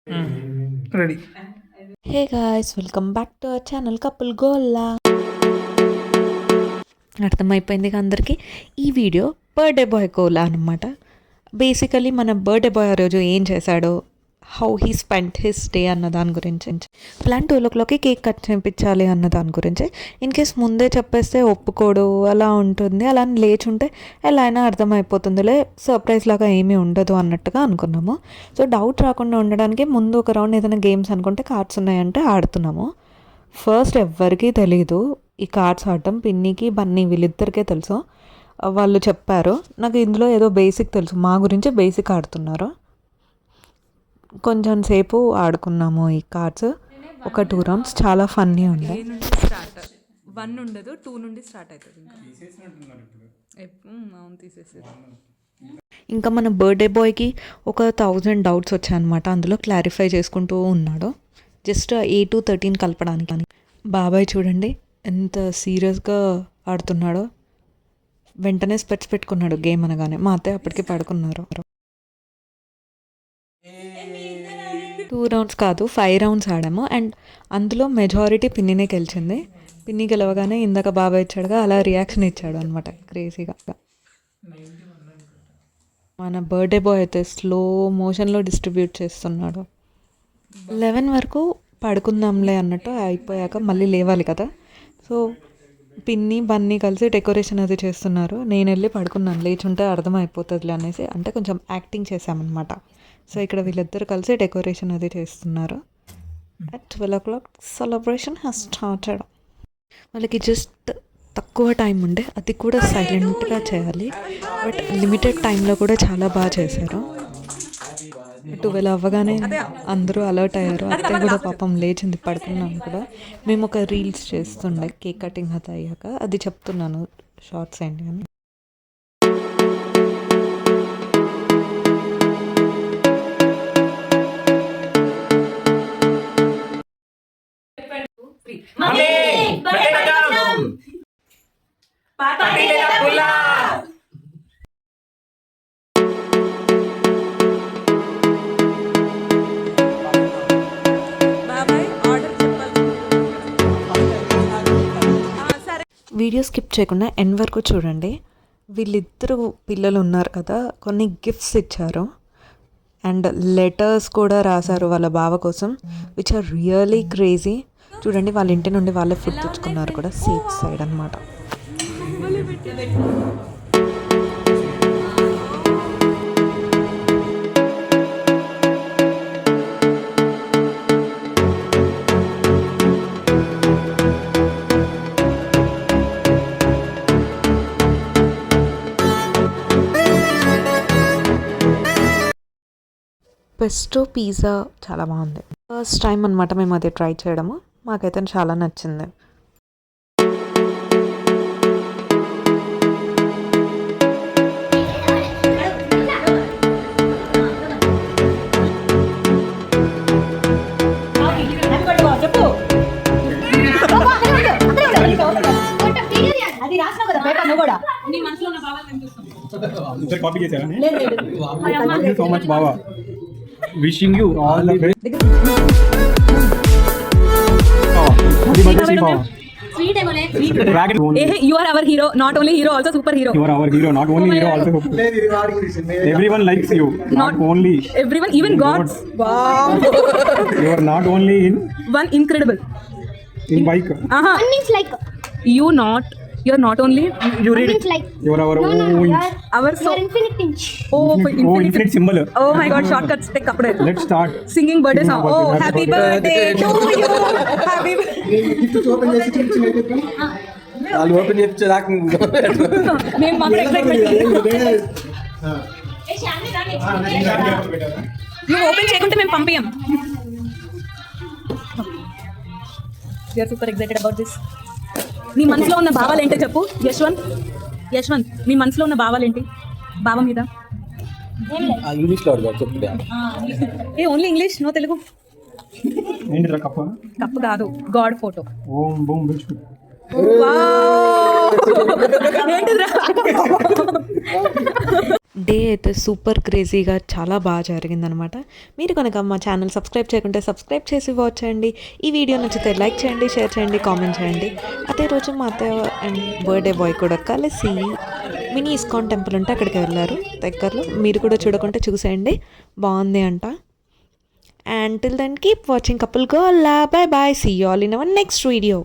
Ready. Hey guys, welcome back to our channel couple గోల్లా. అర్థమైపోయింది అందరికీ, ఈ వీడియో బర్త్డే బాయ్ గోలా అనమాట. బేసికలీ మన బర్త్డే బాయ్ ఆ రోజు ఏం చేశాడో, how he spend his day అన్న దాని గురించి. ప్లాన్ 12 కేక్ కట్ చేయించాలి అన్న దాని గురించి. ఇన్ కేస్ ముందే చెప్పేస్తే ఒప్పుకోడు, అలా ఉంటుంది. అలా లేచి ఉంటే ఎలా అయినా అర్థమైపోతుందిలే, సర్ప్రైజ్ లాగా ఏమీ ఉండదు అన్నట్టుగా అనుకున్నాము. సో డౌట్ రాకుండా ఉండడానికి ముందు ఒక రౌండ్ ఏదైనా గేమ్స్ అనుకుంటే కార్డ్స్ ఉన్నాయంటే ఆడుతున్నాము. ఫస్ట్ ఎవ్వరికీ తెలీదు ఈ కార్డ్స్ ఆడటం. పిన్నికి బన్నీ వీళ్ళిద్దరికే తెలుసు. వాళ్ళు చెప్పారు. నాకు ఇందులో ఏదో బేసిక్ తెలుసు, మా గురించి బేసిక్ ఆడుతున్నారు. కొంచెం సేపు ఆడుకున్నాము ఈ కార్డ్స్. ఒక 2 రౌండ్స్ చాలా ఫన్నీ ఉండే. 1 ఉండదు, 2 నుండి స్టార్ట్ అవుతుంది. ఇంకా మన బర్త్డే బాయ్కి ఒక 1000 డౌట్స్ వచ్చాయన్నమాట. అందులో క్లారిఫై చేసుకుంటూ ఉన్నాడు, జస్ట్ 8 to 13 కలపడానికి. బాబాయ్ చూడండి ఎంత సీరియస్గా ఆడుతున్నాడో. వెంటనే స్పెట్స్ పెట్టుకున్నాడు గేమ్ అనగానే. మా అత్తయ్య అప్పటికి పడుకున్నారు. 2 రౌండ్స్ కాదు 5 రౌండ్స్ ఆడాము. అండ్ అందులో మెజారిటీ పిన్నినే గెలిచింది. పిన్ని గెలవగానే ఇందాక బాబాయ్ ఇచ్చాడుగా, అలా రియాక్షన్ ఇచ్చాడు అనమాట క్రేజీగా. మన బర్త్డే బాయ్ అయితే స్లో మోషన్లో డిస్ట్రిబ్యూట్ చేస్తున్నాడు. 11 వరకు పడుకుందాంలే అన్నట్టు అయిపోయాక మళ్ళీ లేవాలి కదా. సో పిన్ని బన్నీ కలిసి డెకరేషన్ అది చేస్తున్నారు. నేను వెళ్ళి పడుకున్నాను, లేచుంటే అర్థమైపోతుందిలే అనేసి. అంటే కొంచెం యాక్టింగ్ చేశామన్నమాట. సో ఇక్కడ వీళ్ళిద్దరు కలిసి డెకరేషన్ అది చేస్తున్నారు. At 12 o'clock celebration has started. వాళ్ళకి జస్ట్ తక్కువ టైం ఉండే, అది కూడా సైలెంట్గా చేయాలి. బట్ లిమిటెడ్ టైంలో కూడా చాలా బాగా చేశారు. 12 అవ్వగానే అందరూ అలర్ట్ అయ్యారు. అత్తయ్య కూడా పాపం లేచింది, పడుకున్నాను కూడా. మేము ఒక రీల్స్ చేస్తుండే కేక్ కటింగ్ అది అయ్యాక, అది చెప్తున్నాను షార్ట్స్ ఏంటి అని. వీడియో స్కిప్ చేయకుండా ఎండ్ వరకు చూడండి. వీళ్ళిద్దరు పిల్లలు ఉన్నారు కదా, కొన్ని గిఫ్ట్స్ ఇచ్చారు అండ్ లెటర్స్ కూడా రాశారు వాళ్ళ బావ కోసం, విచ్ ఆర్ రియలీ క్రేజీ. చూడండి, వాళ్ళ ఇంటి నుండి వాళ్ళే ఫుడ్ తెచ్చుకున్నారు కూడా, సేఫ్ సైడ్ అనమాట. పెస్టో పిజ్జా చాలా బాగుంది. ఫస్ట్ టైం అనమాట మేము అది ట్రై చేయడము. మాకైతే చాలా నచ్చింది. Wishing you all the best. You are our hero, not only hero, also super hero. You are our hero, not only hero, also everyone likes you, not only Everyone, even gods. Wow. You are not only in One incredible. bike. One means like. You're not only. You One read means it. like. You are our No, no, own. you Our are infinite inch. Infinite symbol. Oh my God, shortcuts take up. Let's start Singing birthday song. Singing Oh, birthday. happy birthday to you. Happy birthday. వాళ్ళు open చేస్తే నాకు మేము మాత్రం excitement. నువ్వు open చేయకుంటే మేము పంపించాం. We are super excited about this. నీ మనసులో ఉన్న భావాలు ఏంటో చెప్పు యశ్వంత్. నీ మనసులో ఉన్న భావాలు ఏంటి? భావం మీద ఇంగ్లీష్లో అడగాలి చెప్తే. Only English, no Telugu. ఏంటిరా కప్ప? కప్పు కాదు, గాడ్ ఫోటో. ఓం బూమ్ విష్ణు. డే అయితే సూపర్ క్రేజీగా చాలా బాగా జరిగిందనమాట. మీరు కనుక మా ఛానల్ సబ్స్క్రైబ్ చేయకుంటే సబ్స్క్రైబ్ చేసి వాచ్ చేయండి. ఈ వీడియో నచ్చితే లైక్ చేయండి, షేర్ చేయండి, కామెంట్ చేయండి. అదే రోజు మా అత్తయ్య అండ్ బర్త్డే బాయ్ కూడా కలిసి మినీ ఇస్కాన్ టెంపుల్ ఉంటే అక్కడికి వెళ్ళారు దగ్గరలో. మీరు కూడా చూడకుంటే చూసేయండి, బాగుంది అంట. And till then, keep watching Couple Gola. Bye bye. See you all in our next video.